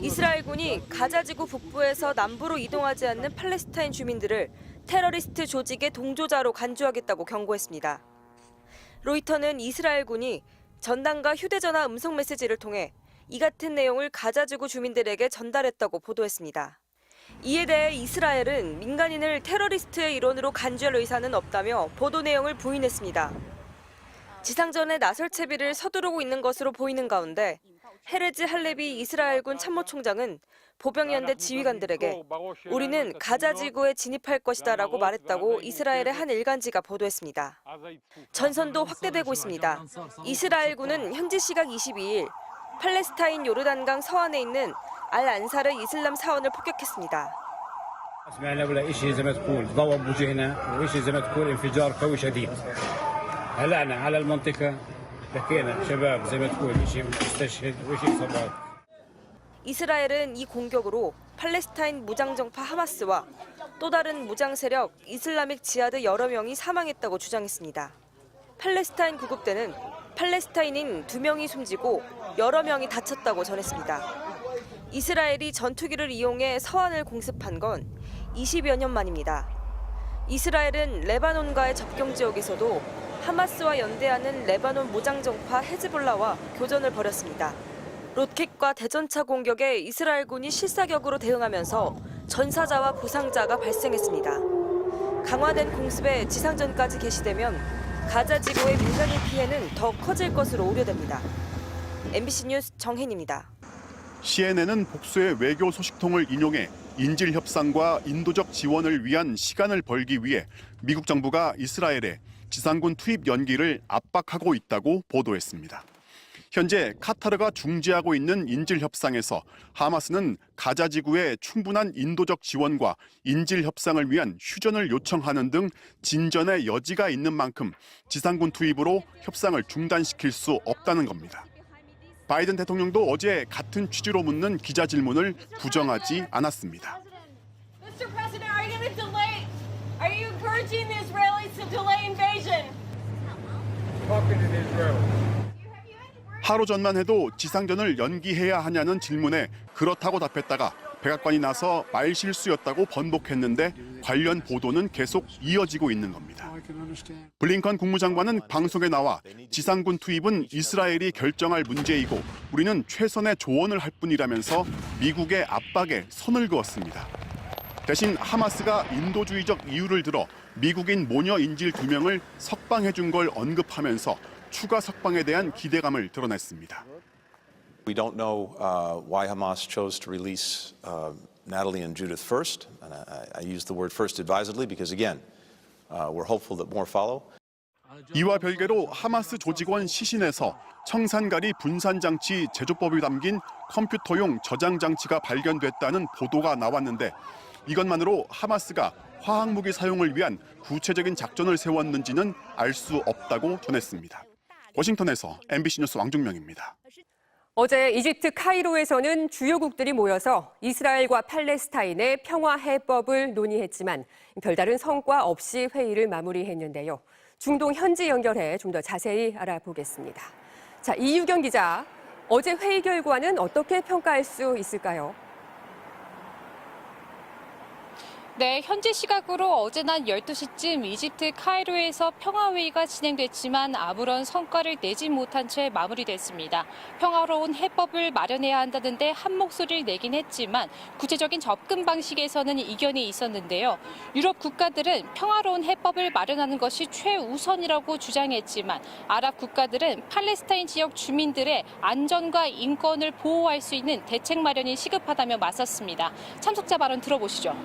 이스라엘군이 가자지구 북부에서 남부로 이동하지 않는 팔레스타인 주민들을 테러리스트 조직의 동조자로 간주하겠다고 경고했습니다. 로이터는 이스라엘군이 전단과 휴대전화 음성 메시지를 통해 이 같은 내용을 가자지구 주민들에게 전달했다고 보도했습니다. 이에 대해 이스라엘은 민간인을 테러리스트의 일원으로 간주할 의사는 없다며 보도 내용을 부인했습니다. 지상전에 나설 채비를 서두르고 있는 것으로 보이는 가운데 헤레즈 할레비 이스라엘군 참모총장은 보병연대 지휘관들에게 우리는 가자 지구에 진입할 것이다라고 말했다고 이스라엘의 한 일간지가 보도했습니다. 전선도 확대되고 있습니다. 이스라엘군은 현지 시각 22일 팔레스타인 요르단강 서안에 있는 알 안사르 이슬람 사원을 폭격했습니다. سمعنا ولا شيء زي ما تقول ضوء بوجهنا وشيء زي ما تقول انفجار قوي شديد هلأنا على المنطقة لقينا شباب زي ما تقول شيء مستشهد وشيء إصابات. 이스라엘은 이 공격으로 팔레스타인 무장정파 하마스와 또 다른 무장 세력 이슬라믹 지하드 여러 명이 사망했다고 주장했습니다. 팔레스타인 구국대는 팔레스타인인 2명이 숨지고 여러 명이 다쳤다고 전했습니다. 이스라엘이 전투기를 이용해 서안을 공습한 건 20여 년 만입니다. 이스라엘은 레바논과의 접경 지역에서도 하마스와 연대하는 레바논 무장정파 헤즈볼라와 교전을 벌였습니다. 로켓과 대전차 공격에 이스라엘군이 실사격으로 대응하면서 전사자와 부상자가 발생했습니다. 강화된 공습에 지상전까지 개시되면 가자 지구의 민간인 피해는 더 커질 것으로 우려됩니다. MBC 뉴스 정혜인입니다. CNN은 복수의 외교 소식통을 인용해 인질 협상과 인도적 지원을 위한 시간을 벌기 위해 미국 정부가 이스라엘에 지상군 투입 연기를 압박하고 있다고 보도했습니다. 현재 카타르가 중지하고 있는 인질 협상에서 하마스는 가자 지구에 충분한 인도적 지원과 인질 협상을 위한 휴전을 요청하는 등 진전의 여지가 있는 만큼 지상군 투입으로 협상을 중단시킬 수 없다는 겁니다. 바이든 대통령도 어제 같은 취지로 묻는 기자 질문을 부정하지 않았습니다. Mr. President, are you going to delay? Are you encouraging the Israelis to delay invasion? Talking in Israel. 하루 전만 해도 지상전을 연기해야 하냐는 질문에 그렇다고 답했다가 백악관이 나서 말실수였다고 번복했는데 관련 보도는 계속 이어지고 있는 겁니다. 블링컨 국무장관은 방송에 나와 지상군 투입은 이스라엘이 결정할 문제이고 우리는 최선의 조언을 할 뿐이라면서 미국의 압박에 선을 그었습니다. 대신 하마스가 인도주의적 이유를 들어 미국인 모녀 인질 2명을 석방해 준 걸 언급하면서 추가 석방에 대한 기대감을 드러냈습니다. We don't know why Hamas chose to release Natalie and Judith first, and I use the word first advisedly because again, we're hopeful that more follow. 이와 별개로 하마스 조직원 시신에서 청산가리 분산장치 제조법이 담긴 컴퓨터용 저장 장치가 발견됐다는 보도가 나왔는데 이것만으로 하마스가 화학무기 사용을 위한 구체적인 작전을 세웠는지는 알 수 없다고 전했습니다. 워싱턴에서 MBC 뉴스 왕중명입니다. 어제 이집트 카이로에서는 주요국들이 모여서 이스라엘과 팔레스타인의 평화 해법을 논의했지만 별다른 성과 없이 회의를 마무리했는데요. 중동 현지 연결해 좀 더 자세히 알아보겠습니다. 자, 이유경 기자, 어제 회의 결과는 어떻게 평가할 수 있을까요? 네, 현지 시각으로 어제 낮 12시쯤 이집트 카이로에서 평화회의가 진행됐지만 아무런 성과를 내지 못한 채 마무리됐습니다. 평화로운 해법을 마련해야 한다는데 한 목소리를 내긴 했지만 구체적인 접근 방식에서는 이견이 있었는데요. 유럽 국가들은 평화로운 해법을 마련하는 것이 최우선이라고 주장했지만 아랍 국가들은 팔레스타인 지역 주민들의 안전과 인권을 보호할 수 있는 대책 마련이 시급하다며 맞섰습니다. 참석자 발언 들어보시죠.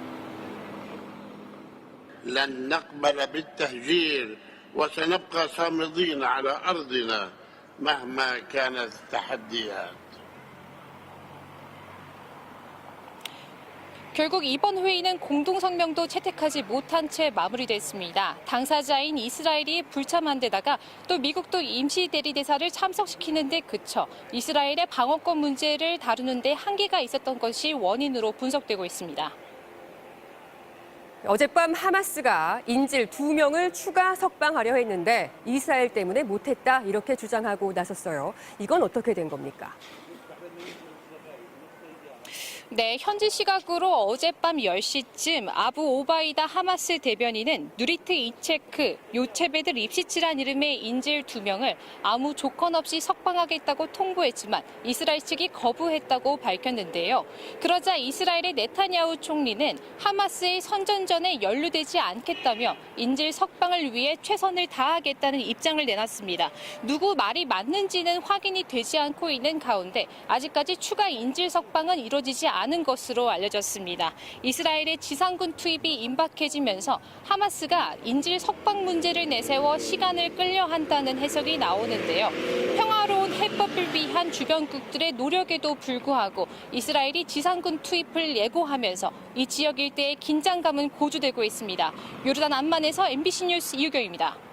لن نقبل بالتهجير وسنبقى صامدين على أرضنا مهما كانت التحديات. 결국 이번 회의는 공동성명도 채택하지 못한 채 마무리됐습니다. 당사자인 이스라엘이 불참한 데다가 또 미국도 임시 대리대사를 참석시키는 데 그쳐 이스라엘의 방어권 문제를 다루는 데 한계가 있었던 것이 원인으로 분석되고 있습니다. 어젯밤 하마스가 인질 2명을 추가 석방하려 했는데 이스라엘 때문에 못했다 이렇게 주장하고 나섰어요. 이건 어떻게 된 겁니까? 네, 현지 시각으로 어젯밤 10시쯤 아부 오바이다 하마스 대변인은 누리트 이체크, 요체베드 립시치란 이름의 인질 2명을 아무 조건 없이 석방하겠다고 통보했지만 이스라엘 측이 거부했다고 밝혔는데요. 그러자 이스라엘의 네타냐후 총리는 하마스의 선전전에 연루되지 않겠다며 인질 석방을 위해 최선을 다하겠다는 입장을 내놨습니다. 누구 말이 맞는지는 확인이 되지 않고 있는 가운데 아직까지 추가 인질 석방은 이루어지지 않은 것으로 알려졌습니다. 이스라엘의 지상군 투입이 임박해지면서 하마스가 인질 석방 문제를 내세워 시간을 끌려 한다는 해석이 나오는데요. 평화로운 해법을 위한 주변국들의 노력에도 불구하고 이스라엘이 지상군 투입을 예고하면서 이 지역 일대의 긴장감은 고조되고 있습니다. 요르단 암만에서 MBC 뉴스 이유경입니다.